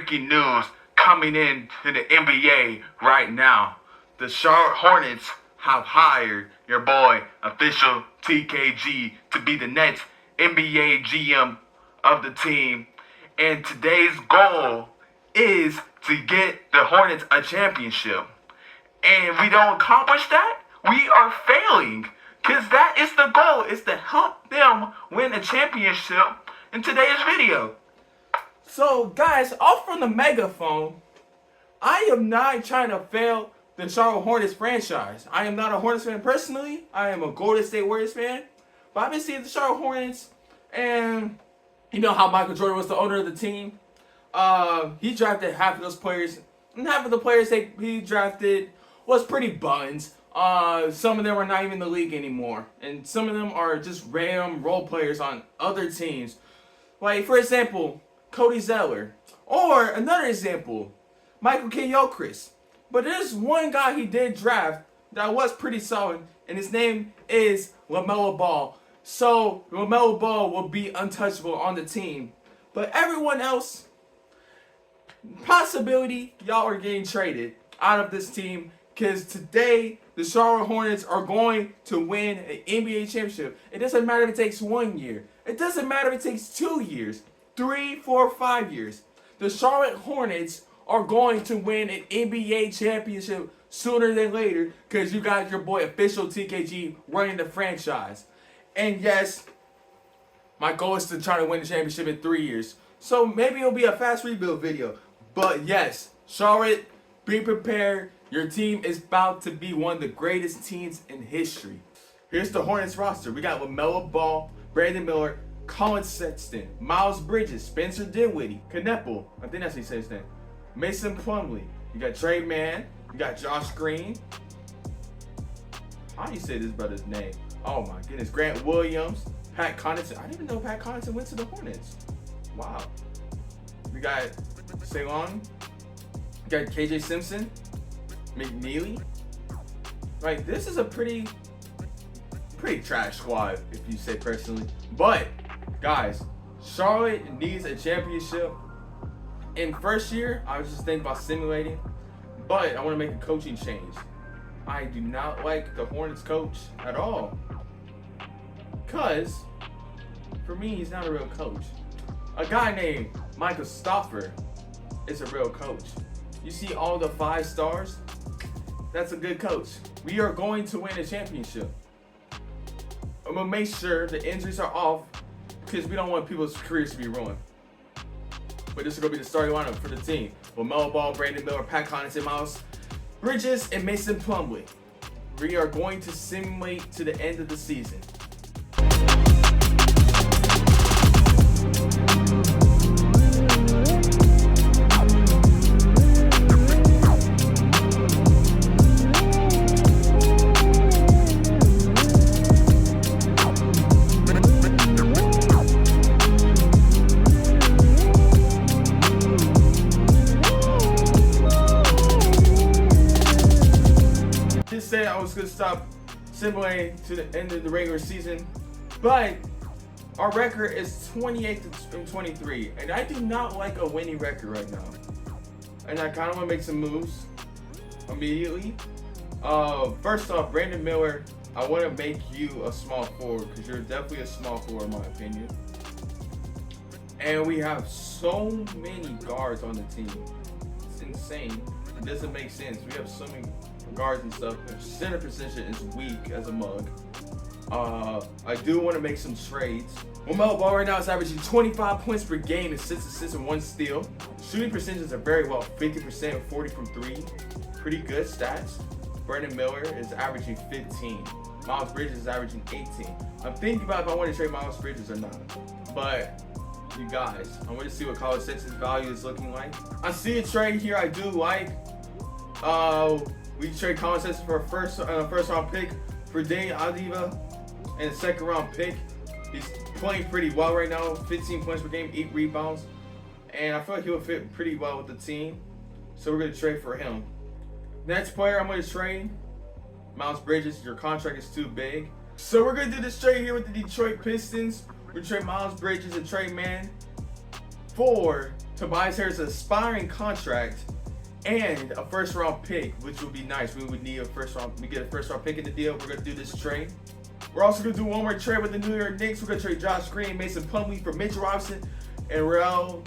breaking news coming in to the NBA right now. The Charlotte Hornets have hired your boy, official TKG, to be the next NBA GM of the team. And today's goal is to get the Hornets a championship. And we don't accomplish that, we are failing. Because that is the goal, is to help them win a championship in today's video. So, guys, off from the megaphone, I am not trying to fail the Charlotte Hornets franchise. I am not a Hornets fan personally. I am a Golden State Warriors fan. But I've been seeing the Charlotte Hornets, and you know how Michael Jordan was the owner of the team. He drafted half of those players, and half of the players he drafted was pretty buns. Some of them are not even in the league anymore, and some of them are just random role players on other teams. Like, for example, Cody Zeller. Or another example, Michael K-Gilchrist. But there's one guy he did draft that was pretty solid, and his name is LaMelo Ball. So LaMelo Ball will be untouchable on the team. But everyone else, possibility y'all are getting traded out of this team, because today the Charlotte Hornets are going to win an NBA championship. It doesn't matter if it takes 1 year. It doesn't matter if it takes 2 years, 3, 4, 5 years. The Charlotte Hornets are going to win an NBA championship sooner than later, because you got your boy official TKG running the franchise. And yes, my goal is to try to win the championship in 3 years. So maybe it'll be a fast rebuild video. But yes, Charlotte, be prepared. Your team is about to be one of the greatest teams in history. Here's the Hornets roster. We got LaMelo Ball, Brandon Miller, Colin Sexton, Miles Bridges, Spencer Dinwiddie, Kneppel, I think that's how you say his name, Mason Plumlee. You got Trey Mann. You got Josh Green. How do you say this brother's name? Oh my goodness. Grant Williams, Pat Connaughton. I didn't even know Pat Connaughton went to the Hornets. Wow. We got Ceylon. We got KJ Simpson, McNeely. Like, this is a pretty trash squad, if you say personally. But guys, Charlotte needs a championship. In first year, I was just thinking about simulating, but I want to make a coaching change. I do not like the Hornets coach at all, because for me, he's not a real coach. A guy named Michael Stoffer is a real coach. You see all the 5 stars? That's a good coach. We are going to win a championship. I'm going to make sure the injuries are off, because we don't want people's careers to be ruined. But this is going to be the starting lineup for the team. LaMelo Ball, Brandon Miller, Pat Connaughton, Miles Bridges, and Mason Plumlee. We are going to simulate to the end of the season. Said I was going to stop simulating to the end of the regular season, but our record is 28-23, and I do not like a winning record right now, and I kind of want to make some moves immediately. First off, Brandon Miller, I want to make you a small forward, because you're definitely a small forward in my opinion, and we have so many guards on the team. It's insane. It doesn't make sense. We have so many guards and stuff. The center position is weak as a mug. I do want to make some trades. LaMelo Ball right now is averaging 25 points per game and 6 assists and 1 steal. Shooting percentages are very well, 50%, 40 from 3. Pretty good stats. Brandon Miller is averaging 15. Miles Bridges is averaging 18. I'm thinking about if I want to trade Miles Bridges or not. But you guys, I want to see what Colin Sexton's value is looking like. I see a trade here I do like. We trade Colin Sexton for a first round pick for Dane Adiva and a second round pick. He's playing pretty well right now, 15 points per game, 8 rebounds. And I feel like he'll fit pretty well with the team. So we're going to trade for him. Next player I'm going to trade, Miles Bridges. Your contract is too big. So we're going to do this trade here with the Detroit Pistons. We trade Miles Bridges and Trey Mann for Tobias Harris' aspiring contract, and a first-round pick, which would be nice. We would need a first-round. We get a first-round pick in the deal. We're gonna do this trade. We're also gonna do one more trade with the New York Knicks. We're gonna trade Josh Green, Mason Plumlee for Mitchell Robinson, and Real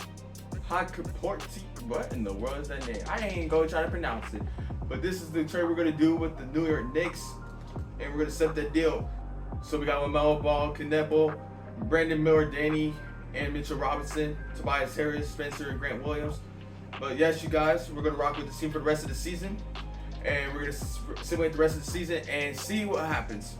Hakaporti. What in the world is that name? I ain't gonna try to pronounce it. But this is the trade we're gonna do with the New York Knicks, and we're gonna set that deal. So we got LaMelo Ball, Kneble, Brandon Miller, Danny, and Mitchell Robinson, Tobias Harris, Spencer, and Grant Williams. But yes, you guys, we're gonna rock with the team for the rest of the season, and we're gonna simulate the rest of the season and see what happens.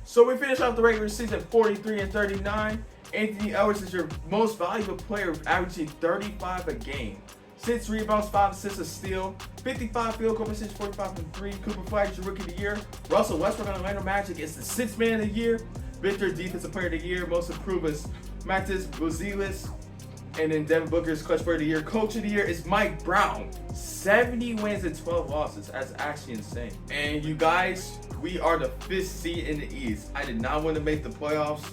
So we finished off the regular season 43-39. Anthony Edwards is your most valuable player, averaging 35 a game. 6 rebounds, 5 assists, a steal, 55 field goal percentage, 45 from 3. Cooper Flag is your rookie of the year. Russell Westbrook on the Orlando Magic is the 6th man of the year. Victor, defensive player of the year. Most improved is Matis Buzelis. And then Devin Booker's clutch player of the year. Coach of the year is Mike Brown. 70 wins and 12 losses. That's actually insane. And you guys, we are the 5th seed in the East. I did not want to make the playoffs,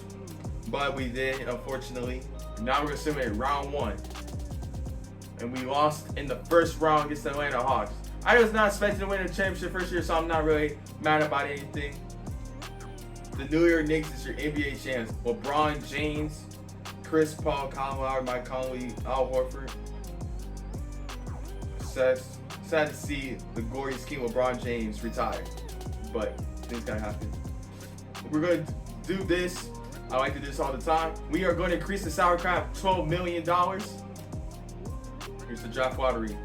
but we did, unfortunately. Now we're going to simulate round 1. And we lost in the first round against the Atlanta Hawks. I was not expecting to win a championship first year, so I'm not really mad about anything. The New York Knicks is your NBA champs. LeBron James, Chris Paul, Kyle Lowry, Mike Conley, Al Horford. Sad to see the glorious king LeBron James retire, but things gotta happen. We're gonna do this. I like to do this all the time. We are going to increase the salary cap $12 million. Here's the draft lottery.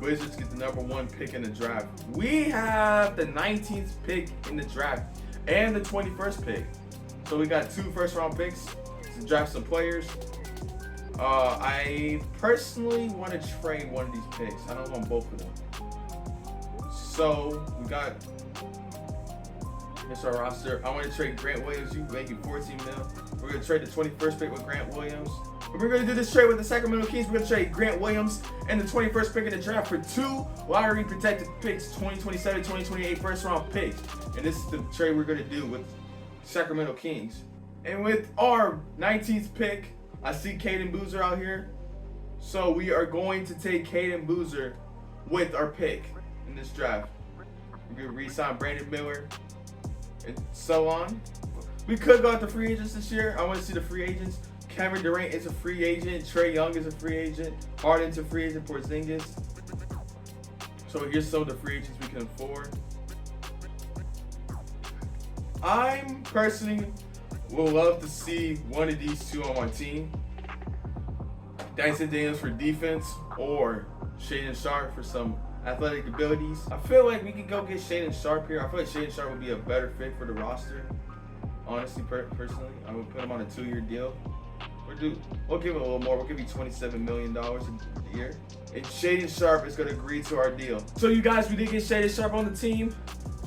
Wizards get the #1 pick in the draft. We have the 19th pick in the draft and the 21st pick. So we got 2 first-round picks to draft some players. I personally want to trade one of these picks. I don't want both of them. So we got, here's our roster. I want to trade Grant Williams. You making 14 mil. We're going to trade the 21st pick with Grant Williams. We're going to do this trade with the Sacramento Kings. We're going to trade Grant Williams and the 21st pick in the draft for 2 lottery protected picks, 2027, 2028 first round picks. And this is the trade we're going to do with Sacramento Kings. And with our 19th pick, I see Caden Boozer out here. So we are going to take Caden Boozer with our pick in this draft. We're going to re-sign Brandon Miller and so on. We could go after free agents this year. I want to see the free agents. Kevin Durant is a free agent. Trae Young is a free agent. Harden's a free agent. Porzingis. So here's some of the free agents we can afford. I'm personally would love to see one of these two on my team. Dyson Daniels for defense or Shaedon Sharpe for some athletic abilities. I feel like we can go get Shaedon Sharpe here. I feel like Shaedon Sharpe would be a better fit for the roster. Honestly, personally, I would put him on a 2-year deal. We'll give it a little more. We'll give you $27 million a year. And Shaedon Sharpe is going to agree to our deal. So you guys, we did get Shaedon Sharpe on the team.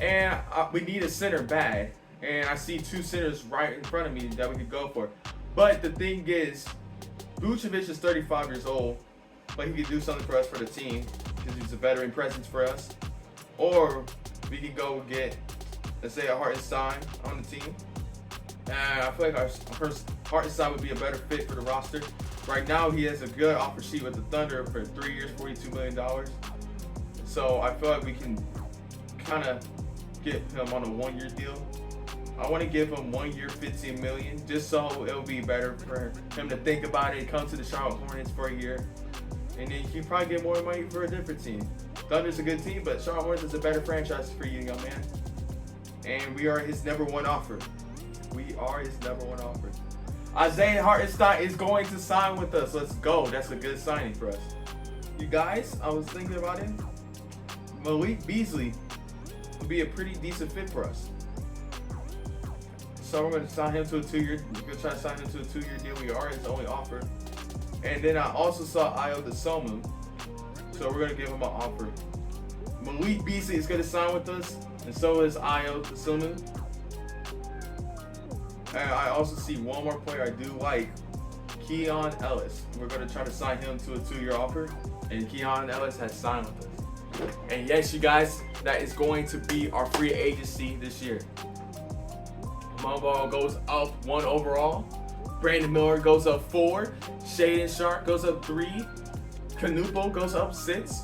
And we need a center bad. And I see 2 centers right in front of me that we could go for. But the thing is, Vucevic is 35 years old. But he could do something for us for the team. Because he's a veteran presence for us. Or we could go get, let's say, a Hartenstein on the team. And I feel like our Hartenstein would be a better fit for the roster. Right now, he has a good offer sheet with the Thunder for 3 years, $42 million. So I feel like we can kind of get him on a 1-year deal. I want to give him 1 year, $15 million, just so it'll be better for him to think about it, come to the Charlotte Hornets for a year, and then you can probably get more money for a different team. Thunder's a good team, but Charlotte Hornets is a better franchise for you, young man. And we are his #1 offer. We are his #1 offer. Isaiah Hartenstein is going to sign with us. Let's go. That's a good signing for us. You guys, I was thinking about it. Malik Beasley would be a pretty decent fit for us. So we're going to sign him to a 2-year. We're going to try to sign him to a 2-year deal. We are his only offer. And then I also saw Ayo Dosunmu. So we're going to give him an offer. Malik Beasley is going to sign with us. And so is Ayo Dosunmu. And I also see one more player I do like, Keon Ellis. We're going to try to sign him to a 2-year offer. and Keon Ellis has signed with us. And yes, you guys, that is going to be our free agency this year. Mobile goes up 1 overall. Brandon Miller goes up 4. Shaden Sharp goes up 3. Canupo goes up 6.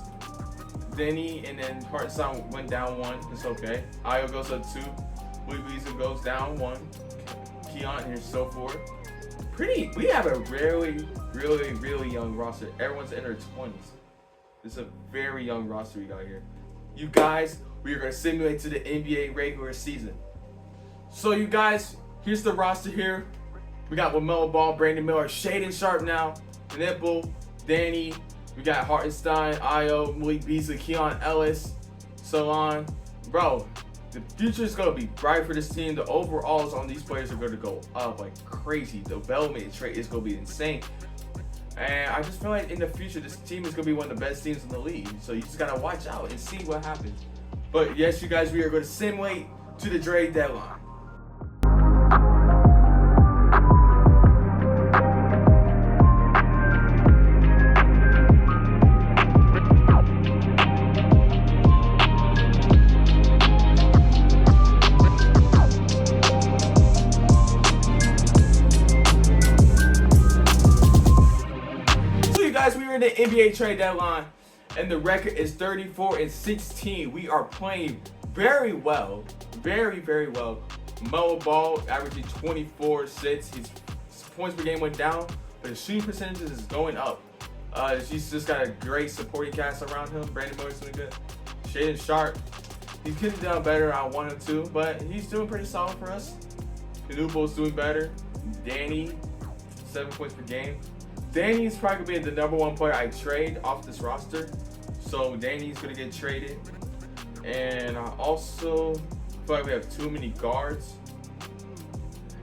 Denny and then Hartsound went down 1. It's okay. Io goes up 2. Weezy goes down 1. Keon here so forth. We have a really young roster. Everyone's in their 20s. It's a very young roster we got here. You guys, we are going to simulate to the NBA regular season. So you guys, here's the roster here. We got LaMelo Ball, Brandon Miller, Shaden Sharp now, Nipple, Danny. We got Hartenstein, Io, Malik Beasley, Keon Ellis, so on. Bro, the future is going to be bright for this team. The overalls on these players are going to go up like crazy. The development trade is going to be insane. And I just feel like in the future, this team is going to be one of the best teams in the league. So you just got to watch out and see what happens. But yes, you guys, we are going to simulate to the trade deadline. Guys, we are in the NBA trade deadline, and the record is 34-16. We are playing very well, very well. Melo Ball averaging 24-6. His points per game went down, but his shooting percentages is going up. He's just got a great supporting cast around him. Brandon Miller's doing good. Shaden Sharp, he could have done better. I wanted to, but he's doing pretty solid for us. Canupo's doing better. Danny, 7 points per game. Danny's probably going to be the number 1 player I trade off this roster. So Danny's going to get traded. And I also feel like we have too many guards.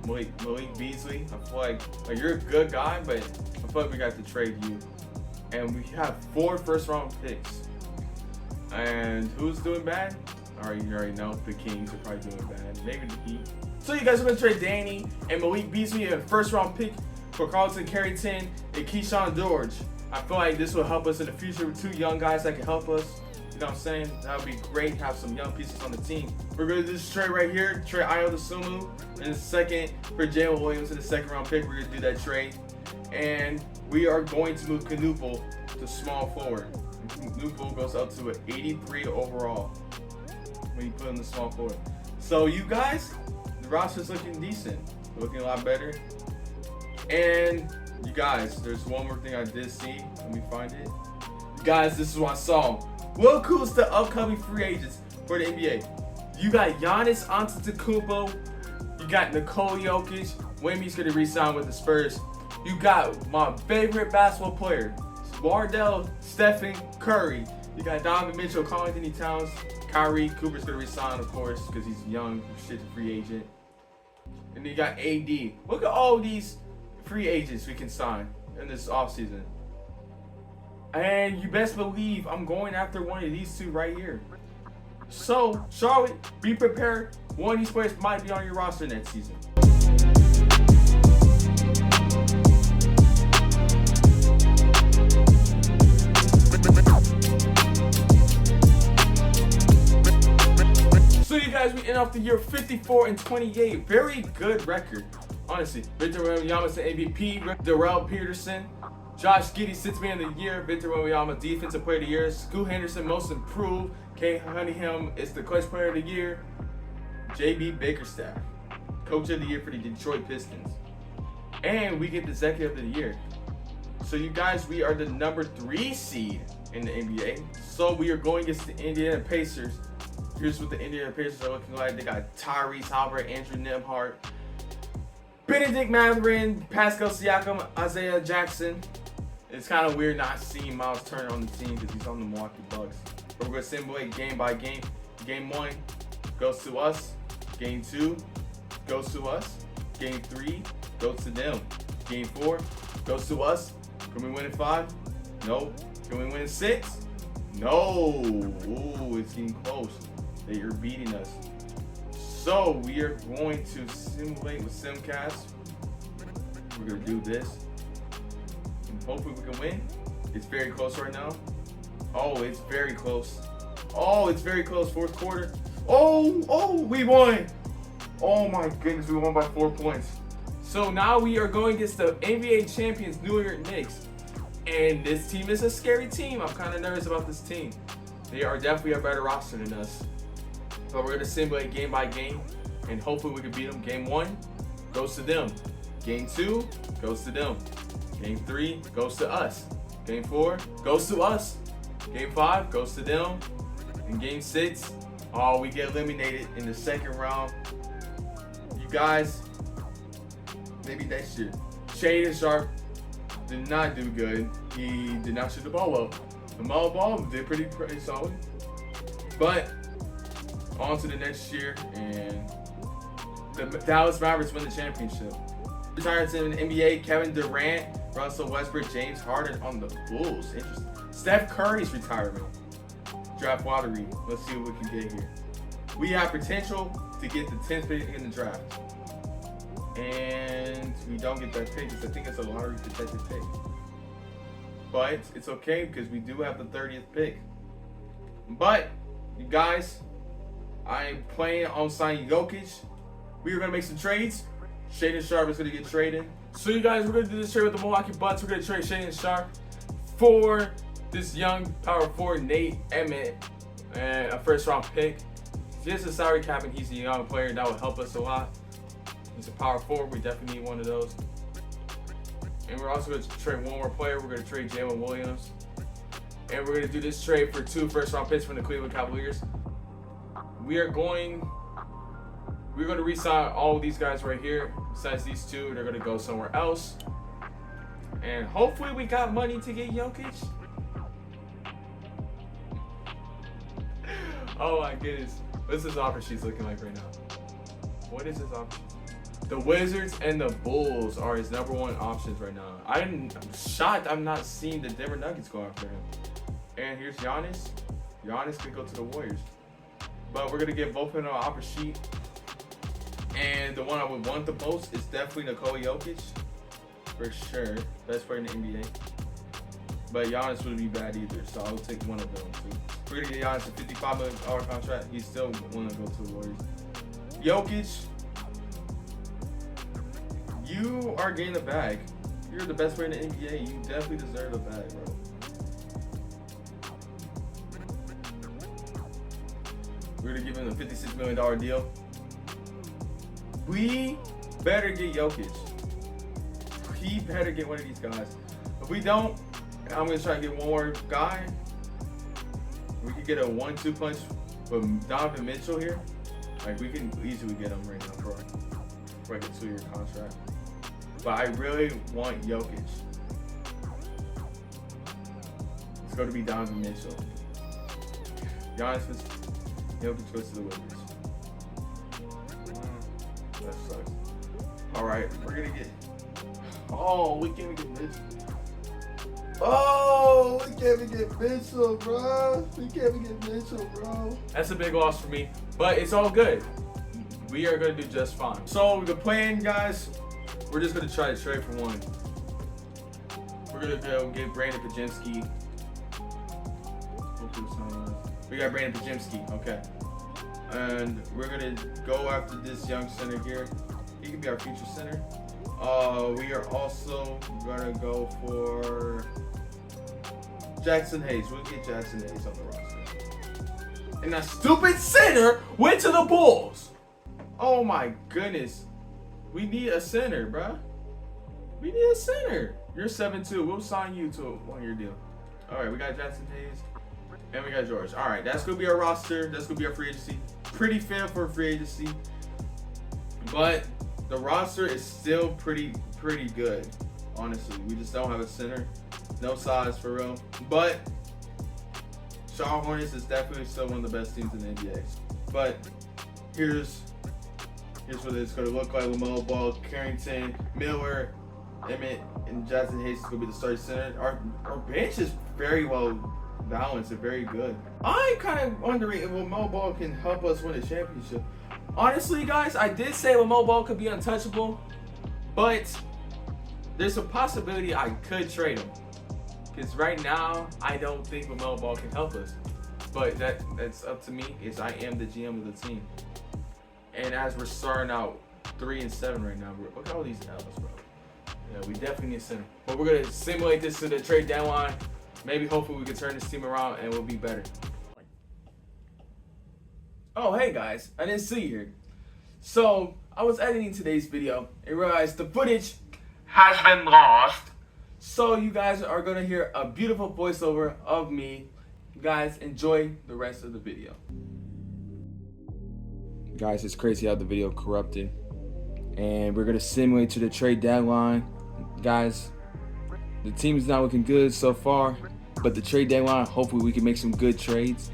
Malik Beasley, I feel like you're a good guy, but I feel like we got to trade you. And we have 4 first-round picks. And who's doing bad? You already know the Kings are probably doing bad. Maybe the Heat. So you guys are going to trade Danny and Malik Beasley a first-round pick for Carlton Carrington and Keyshawn George. I feel like this will help us in the future with 2 young guys that can help us. You know what I'm saying? That would be great to have some young pieces on the team. We're going to do this trade right here. Trade Io DeSumo in the second for Jalen Williams in the 2nd round pick. We're going to do that trade. And we are going to move Canupo to small forward. Canupo goes up to an 83 overall when you put him in the small forward. So you guys, the roster's looking decent. Looking a lot better. And you guys, there's one more thing I did see. Let me find it. Guys, this is what I saw. Look who's the upcoming free agents for the NBA. You got Giannis Antetokounmpo. You got Nikola Jokic. Wemby's going to re-sign with the Spurs. You got my favorite basketball player, Wardell Stephen Curry. You got Donovan Mitchell, Karl Anthony Towns, Kyrie. Cooper's going to re-sign, of course, because he's young, shit's a free agent. And then you got AD. Look at all these free agents we can sign in this offseason. And you best believe I'm going after one of these 2 right here. So, Charlotte, be prepared. One of these players might be on your roster next season. So you guys, we end off the year 54-28. Very good record. Honestly, Victor Wembanyama's the MVP. Darrell Peterson, Josh Giddey, 6th Man of the Year. Victor Wembanyama, Defensive Player of the Year. Scoot Henderson, Most Improved. Kay Cunningham is the Clutch Player of the Year. J.B. Bickerstaff, Coach of the Year for the Detroit Pistons. And we get the Executive of the Year. So you guys, we are the number 3 seed in the NBA. So we are going against the Indiana Pacers. Here's what the Indiana Pacers are looking like. They got Tyrese Haliburton, Andrew Nembhard, Benedict Mathurin, Pascal Siakam, Isaiah Jackson. It's kind of weird not seeing Miles Turner on the team because he's on the Milwaukee Bucks. But we're going to simulate game by game. Game 1 goes to us. Game 2 goes to us. Game 3 goes to them. Game 4 goes to us. Can we win in 5? No. Can we win in 6? No. Ooh, it's getting close. They are beating us. So we are going to simulate with Simcast. We're going to do this. And hopefully we can win. It's very close right now. Oh, it's very close. Oh, it's very close. Fourth quarter. Oh, we won. Oh my goodness, we won by 4 points. So now we are going against the NBA champions, New York Knicks. And this team is a scary team. I'm kind of nervous about this team. They are definitely a better roster than us. But we're going to simulate game by game. And hopefully we can beat them. Game 1 goes to them. Game 2 goes to them. Game 3 goes to us. Game 4 goes to us. Game 5 goes to them. And Game 6, oh, we get eliminated in the second round. You guys, maybe next year. Shaden Sharp did not do good. He did not shoot the ball well. The ball did pretty solid. But on to the next year, and the Dallas Mavericks win the championship. Retired in the NBA, Kevin Durant, Russell Westbrook, James Harden on the Bulls. Interesting. Steph Curry's retirement. Draft lottery. Let's see what we can get here. We have potential to get the 10th pick in the draft. And we don't get that pick because I think it's a lottery protected pick. But it's okay because we do have the 30th pick. But, you guys, I'm planning on signing Jokic. We are going to make some trades. Shaden Sharp is going to get traded. So, you guys, we're going to do this trade with the Milwaukee Bucks. We're going to trade Shaden Sharp for this young power forward, Nate Emmett, and a first-round pick. Just a salary cap, and he's a young player. That would help us a lot. He's a power forward. We definitely need one of those. And we're also going to trade one more player. We're going to trade Jalen Williams. And we're going to do this trade for 2 first-round picks from the Cleveland Cavaliers. We're going to re-sign all of these guys right here. Besides these 2, they're going to go somewhere else. And hopefully we got money to get Jokic. Oh my goodness. What's this offer sheet's looking like right now? What is this offer sheet? The Wizards and the Bulls are his number 1 options right now. I'm shocked I'm not seeing the Denver Nuggets go after him. And here's Giannis. Giannis could go to the Warriors. But we're going to get both of them on the offer sheet. And the one I would want the most is definitely Nikola Jokic. For sure. Best player in the NBA. But Giannis wouldn't be bad either. So I'll take one of them too. We're going to get Giannis a $55 million contract. He's still want to go to the Warriors. Jokic. You are getting the bag. You're the best player in the NBA. You definitely deserve the bag, bro. We're going to give him a $56 million deal. We better get Jokic. He better get one of these guys. If we don't, I'm going to try to get one more guy. We could get a 1-2 punch with Donovan Mitchell here. Like, we can easily get him right now for like a 2-year contract. But I really want Jokic. It's going to be Donovan Mitchell. Jokic goes to the Wizards. That sucks. Alright, we're going to get... Oh, we can't even get Mitchell. Oh, we can't even get Mitchell, bro. We can't even get Mitchell, bro. That's a big loss for me, but it's all good. We are going to do just fine. So the plan, guys, we're just going to try to trade for one. We're going to go get Brandon Pajemski. We got Brandon Pajemski, okay. And we're going to go after this young center here. He can be our future center. We are also going to go for Jackson Hayes. We'll get Jackson Hayes on the roster. And that stupid center went to the Bulls. Oh my goodness. We need a center, bruh. We need a center. You're 7-2. We'll sign you to a 1-year deal. All right, we got Jackson Hayes. And we got George. All right, that's going to be our roster. That's going to be our free agency. Pretty fair for free agency. But the roster is still pretty good, honestly. We just don't have a center. No size for real. But Charlotte Hornets is definitely still one of the best teams in the NBA. But here's what it's going to look like. LaMelo Ball, Carrington, Miller, Emmett, and Jackson Hayes is going to be the starting center. Our bench is very well balanced and very good. I'm kind of wondering if LaMelo Ball can help us win a championship. Honestly, guys, I did say LaMelo Ball could be untouchable, but there's a possibility I could trade him. Because right now, I don't think LaMelo Ball can help us. But that's up to me, is I am the GM of the team. And as we're starting out 3-7 right now, look at all these L's, bro. Yeah, we definitely need center. But we're going to simulate this to the trade deadline. Maybe, hopefully, we can turn this team around and we'll be better. Oh, hey, guys. I didn't see you here. So, I was editing today's video and realized the footage Has been lost. So you guys are going to hear a beautiful voiceover of me. You guys, enjoy the rest of the video. Guys, it's crazy how the video corrupted. And we're going to simulate to the trade deadline. Guys, the team is not looking good so far. But the trade deadline, hopefully we can make some good trades.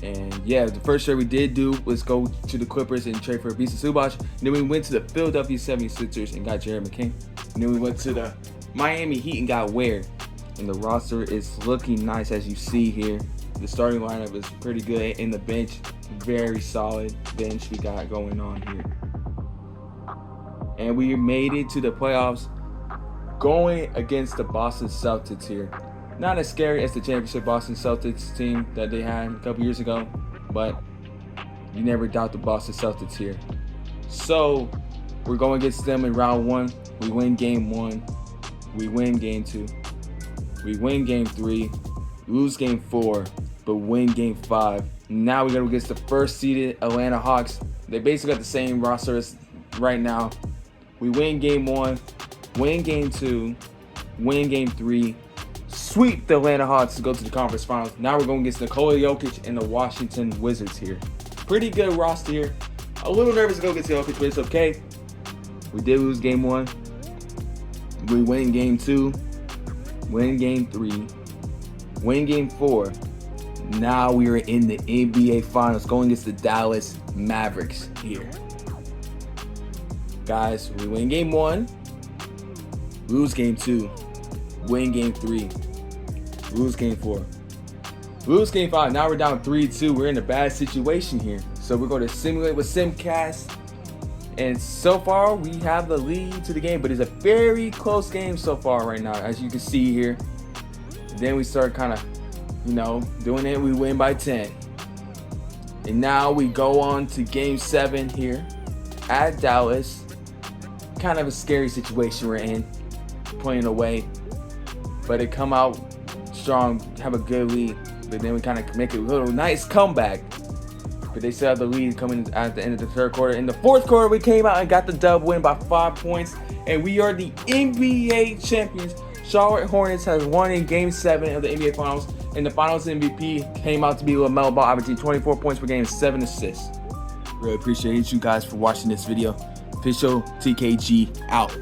And yeah, the first trade we did do was go to the Clippers and trade for Bisa Zubac. And then we went to the Philadelphia 76ers and got Jared McCain. And then we went to the Miami Heat and got Ware. And the roster is looking nice, as you see here. The starting lineup is pretty good, and the bench, very solid bench we got going on here. And we made it to the playoffs going against the Boston Celtics here. Not as scary as the championship Boston Celtics team that they had a couple years ago, but you never doubt the Boston Celtics here. So we're going against them in round 1. We win game 1. We win game 2. We win game 3. Lose game 4, but win game 5. Now we're going to go against the first seeded Atlanta Hawks. They basically got the same roster as right now. We win game 1, win game 2, win game 3. Sweep the Atlanta Hawks to go to the conference finals. Now we're going against Nikola Jokic and the Washington Wizards here. Pretty good roster here. A little nervous to go against Jokic, but it's okay. We did lose game 1. We win game 2. Win game 3. Win game 4. Now we are in the NBA Finals going against the Dallas Mavericks here. Guys, we win game 1. Lose game 2. Win game 3. Lose game 4. Lose game 5. Now we're down 3-2. We're in a bad situation here. So we're going to simulate with Simcast. And so far, we have the lead to the game. But it's a very close game so far right now, as you can see here. Then we start kind of, doing it. We win by 10. And now we go on to game 7 here at Dallas. Kind of a scary situation we're in. Playing away. But it come out strong, have a good lead. But then we kind of make a little nice comeback. But they still have the lead coming at the end of the third quarter. In the fourth quarter, we came out and got the dub, win by 5 points. And we are the NBA champions. Charlotte Hornets has won in Game 7 of the NBA Finals. And the Finals MVP came out to be LaMelo Ball, averaging 24 points per game and 7 assists. Really appreciate you guys for watching this video. Official TKG out.